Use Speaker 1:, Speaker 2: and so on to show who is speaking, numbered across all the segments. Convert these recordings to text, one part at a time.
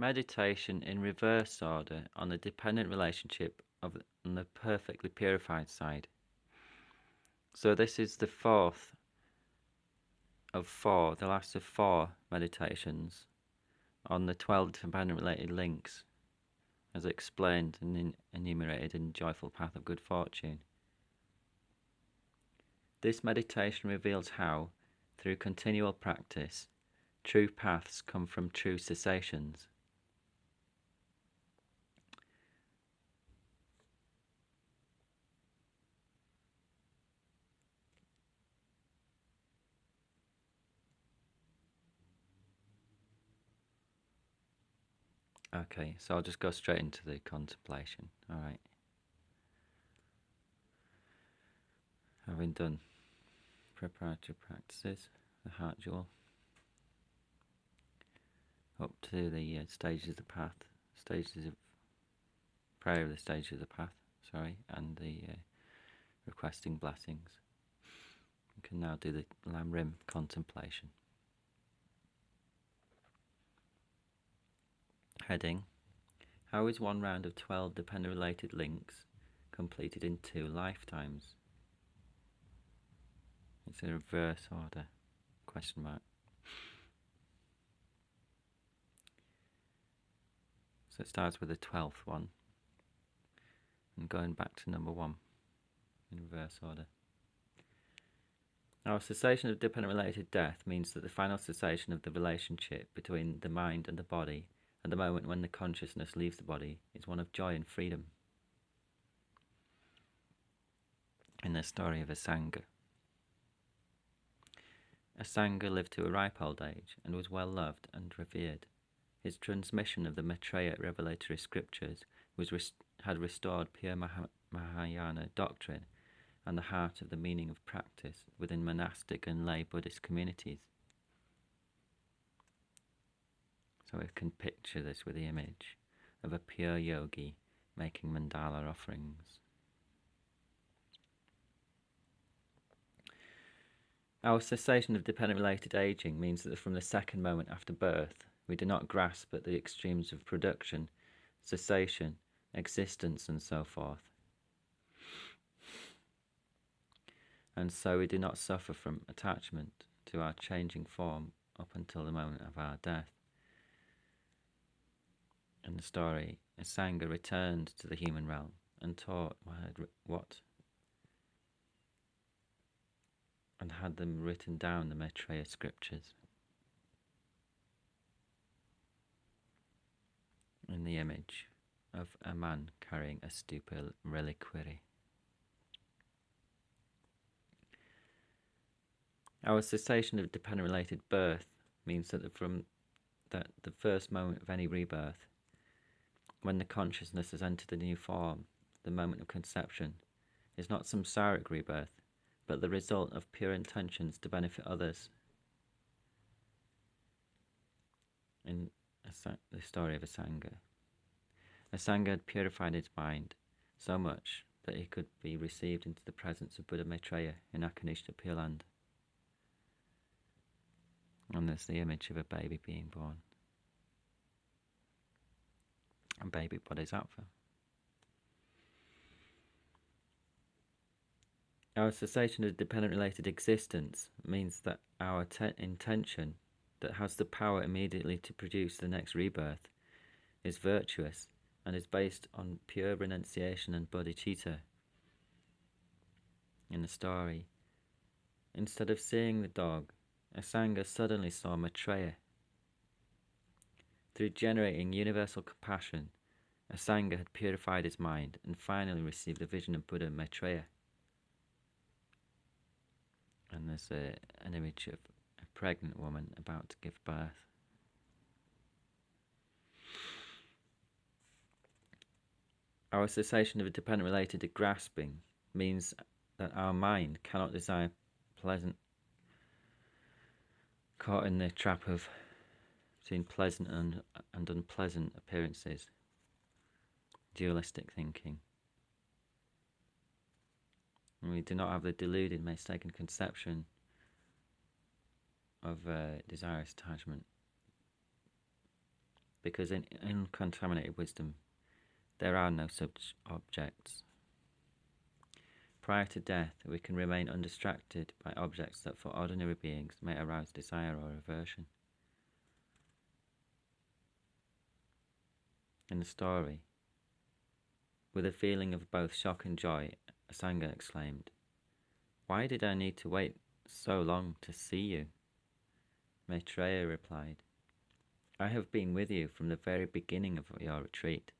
Speaker 1: meditation in reverse order on the dependent relationship on the perfectly purified side. So this is the fourth of four, the last of four meditations on the 12 dependent related links, as explained and enumerated in Joyful Path of Good Fortune. This meditation reveals how, through continual practice, true paths come from true cessations. Okay, so I'll just go straight into the contemplation. Alright. Having done preparatory practices, the heart jewel, up to the stages of the path, stages of prayer of the stages of the path, and the requesting blessings. We can now do the Lam Rim contemplation. Heading: how is one round of 12 dependent related links completed in 2 lifetimes? It's in reverse order, question mark. So it starts with the 12th one and going back to number 1 in reverse order. Our cessation of dependent related death means that the final cessation of the relationship between the mind and the body at the moment when the consciousness leaves the body is one of joy and freedom. In the story of Asanga. Asanga lived to a ripe old age and was well loved and revered. His transmission of the Maitreya revelatory scriptures had restored pure Mahayana doctrine and the heart of the meaning of practice within monastic and lay Buddhist communities. So we can picture this with the image of a pure yogi making mandala offerings. Our cessation of dependent-related aging means that from the second moment after birth, we do not grasp at the extremes of production, cessation, existence, and so forth. And so we do not suffer from attachment to our changing form up until the moment of our death. In the story, Asanga returned to the human realm and taught what and had them written down the Maitreya scriptures. In the image of a man carrying a stupa reliquary. Our cessation of dependent-related birth means that from the first moment of any rebirth, when the consciousness has entered a new form, the moment of conception, is not samsaric rebirth, but the result of pure intentions to benefit others. In the story of Asanga, Asanga had purified his mind so much that he could be received into the presence of Buddha Maitreya in Akanishta Pure Land. And there's the image of a baby being born. And baby Bodhisattva. Our cessation of dependent-related existence means that our intention that has the power immediately to produce the next rebirth is virtuous and is based on pure renunciation and bodhicitta. In the story, instead of seeing the dog, Asanga suddenly saw Maitreya. Through generating universal compassion, Asanga had purified his mind and finally received the vision of Buddha Maitreya. And there's an image of a pregnant woman about to give birth. Our cessation of dependent-related grasping means that our mind cannot desire pleasant, caught in the trap of between pleasant and unpleasant appearances, dualistic thinking. And we do not have the deluded, mistaken conception of desirous attachment. because in uncontaminated wisdom there are no such objects. Prior to death, we can remain undistracted by objects that for ordinary beings may arouse desire or aversion. In the story, with a feeling of both shock and joy, Asanga exclaimed, "Why did I need to wait so long to see you?" Maitreya replied, "I have been with you from the very beginning of your retreat,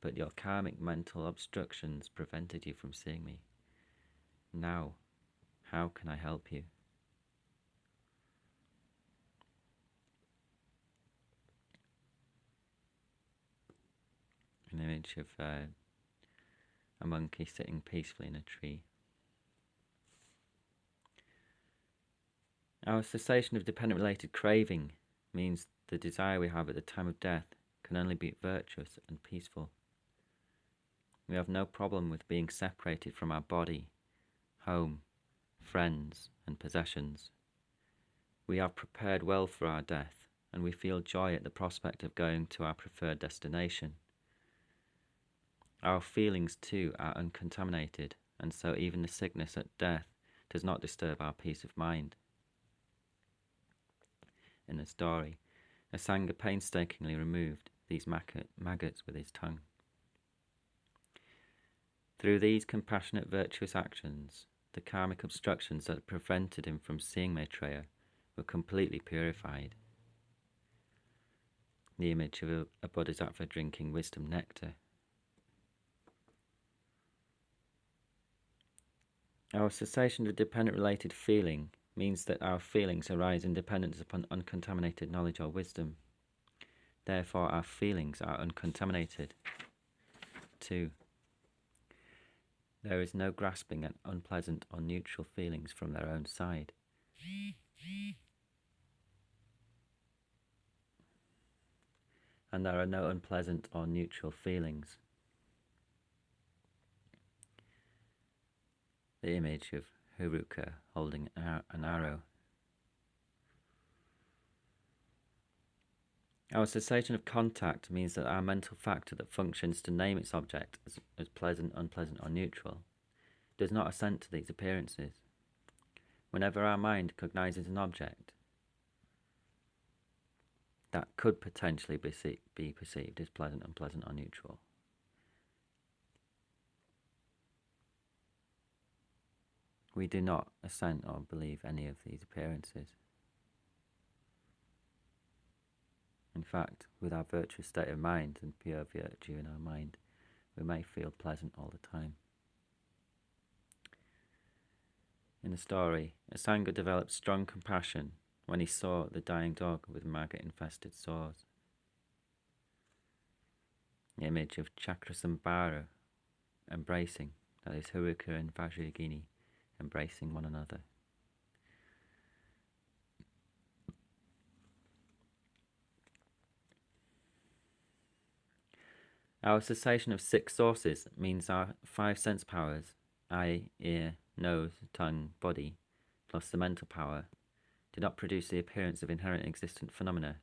Speaker 1: but your karmic mental obstructions prevented you from seeing me. Now, how can I help you?" An image of a monkey sitting peacefully in a tree. Our cessation of dependent-related craving means the desire we have at the time of death can only be virtuous and peaceful. We have no problem with being separated from our body, home, friends, and possessions. We are prepared well for our death, and we feel joy at the prospect of going to our preferred destination. Our feelings too are uncontaminated, and so even the sickness at death does not disturb our peace of mind. In the story, Asanga painstakingly removed these maggots with his tongue. Through these compassionate, virtuous actions, the karmic obstructions that prevented him from seeing Maitreya were completely purified. The image of a bodhisattva drinking wisdom nectar. Our cessation of dependent-related feeling means that our feelings arise in dependence upon uncontaminated knowledge or wisdom. Therefore, our feelings are uncontaminated. 2. There is no grasping at unpleasant or neutral feelings from their own side. And there are no unpleasant or neutral feelings. The image of Haruka holding an arrow. Our cessation of contact means that our mental factor that functions to name its object as pleasant, unpleasant, or neutral does not assent to these appearances. Whenever our mind cognizes an object that could potentially be perceived as pleasant, unpleasant, or neutral, we do not assent or believe any of these appearances. In fact, with our virtuous state of mind and pure virtue in our mind, we may feel pleasant all the time. In the story, Asanga developed strong compassion when he saw the dying dog with maggot-infested sores. The image of Chakrasambhara embracing, that is Haruka and Vajrayogini, embracing one another. Our cessation of 6 sources means our 5 sense powers, eye, ear, nose, tongue, body, plus the mental power, do not produce the appearance of inherent existent phenomena,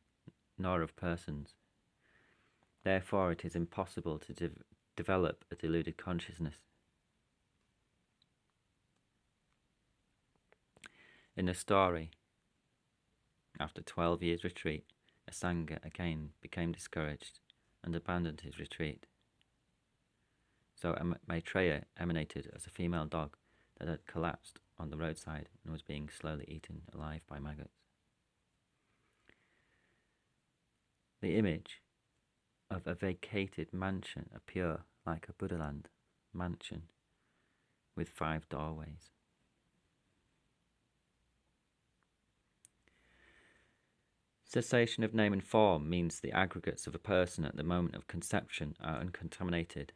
Speaker 1: nor of persons. Therefore, it is impossible to develop a deluded consciousness. In the story, after 12 years' retreat, Asanga again became discouraged and abandoned his retreat. So Maitreya emanated as a female dog that had collapsed on the roadside and was being slowly eaten alive by maggots. The image of a vacated mansion, a pure, like a Buddha land mansion, with 5 doorways. Cessation of name and form means the aggregates of a person at the moment of conception are uncontaminated.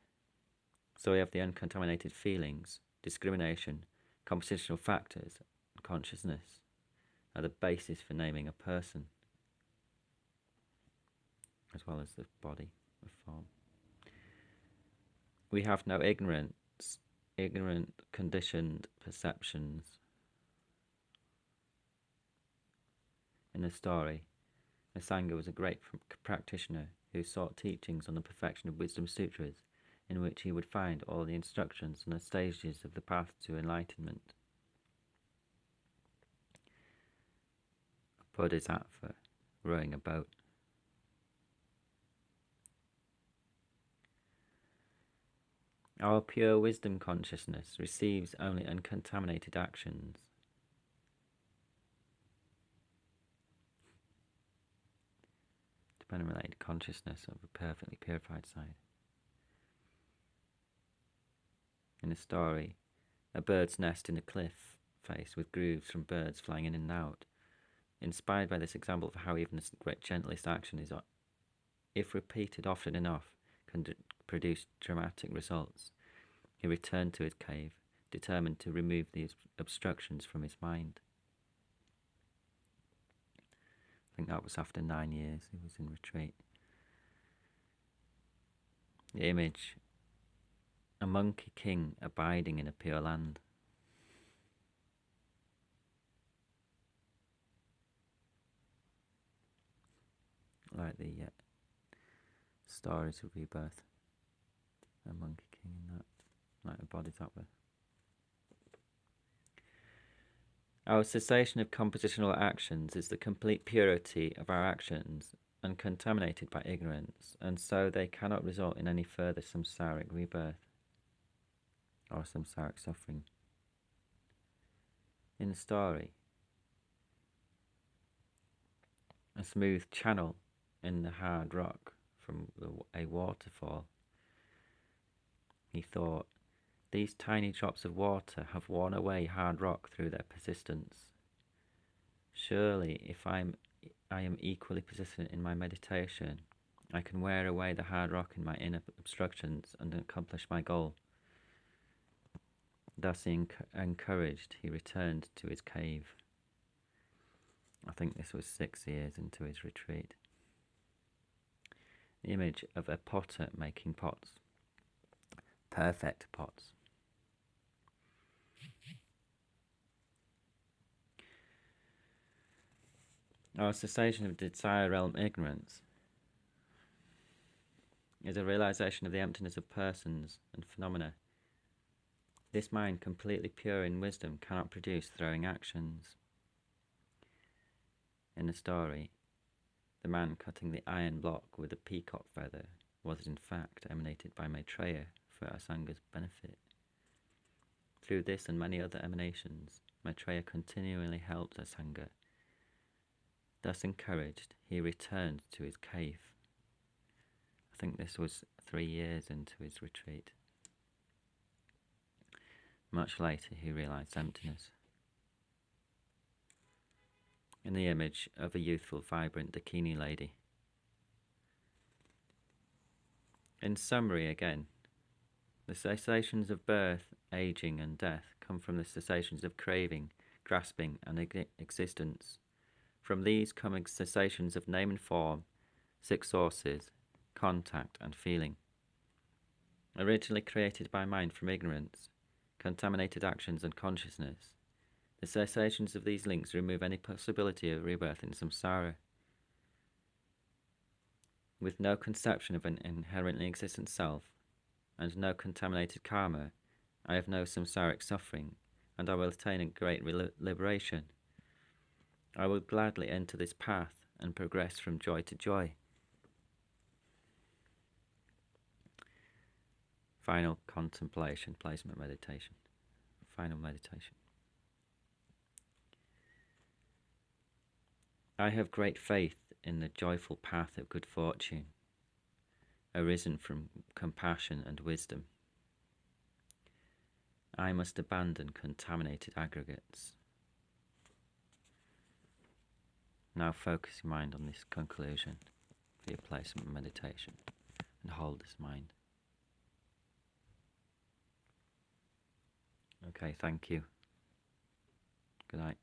Speaker 1: So we have the uncontaminated feelings, discrimination, compositional factors, and consciousness are the basis for naming a person, as well as the body of form. We have no ignorant, conditioned perceptions. In the story, Asanga was a great practitioner who sought teachings on the Perfection of Wisdom Sutras, in which he would find all the instructions and the stages of the path to enlightenment. A bodhisattva rowing a boat. Our pure wisdom consciousness receives only uncontaminated actions. Dependent related consciousness of a perfectly purified side. In the story, a bird's nest in a cliff face with grooves from birds flying in and out. Inspired by this example of how even the great gentlest action is, if repeated often enough, can produce dramatic results, he returned to his cave, determined to remove these obstructions from his mind. I think that was after 9 years he was in retreat. The image, a monkey king abiding in a pure land. Like the stories of rebirth. A monkey king in that, like a bodhisattva. Our cessation of compositional actions is the complete purity of our actions, uncontaminated by ignorance, and so they cannot result in any further samsaric rebirth or samsaric suffering. In the story, a smooth channel in the hard rock from a waterfall. He thought, these tiny drops of water have worn away hard rock through their persistence. Surely, if I am equally persistent in my meditation, I can wear away the hard rock in my inner obstructions and accomplish my goal. Thus encouraged, he returned to his cave. I think this was 6 years into his retreat. The image of a potter making pots. Perfect pots. Our cessation of desire realm ignorance is a realization of the emptiness of persons and phenomena. This mind, completely pure in wisdom, cannot produce throwing actions. In the story, the man cutting the iron block with a peacock feather was in fact emanated by Maitreya for Asanga's benefit. Through this and many other emanations, Maitreya continually helped Asanga. Thus encouraged, he returned to his cave. I think this was 3 years into his retreat. Much later, he realized emptiness. In the image of a youthful, vibrant Dakini lady. In summary, again, the cessations of birth, aging, and death come from the cessations of craving, grasping, and existence. From these come cessations of name and form, 6 sources, contact, and feeling. Originally created by mind from ignorance, contaminated actions, and consciousness, the cessations of these links remove any possibility of rebirth in samsara. With no conception of an inherently existent self, and no contaminated karma, I have no samsaric suffering, and I will attain a great liberation. I will gladly enter this path and progress from joy to joy. Final contemplation, placement meditation. Final meditation. I have great faith in the joyful path of good fortune, arisen from compassion and wisdom. I must abandon contaminated aggregates. Now focus your mind on this conclusion for your placement meditation and hold this mind. Okay, thank you. Good night.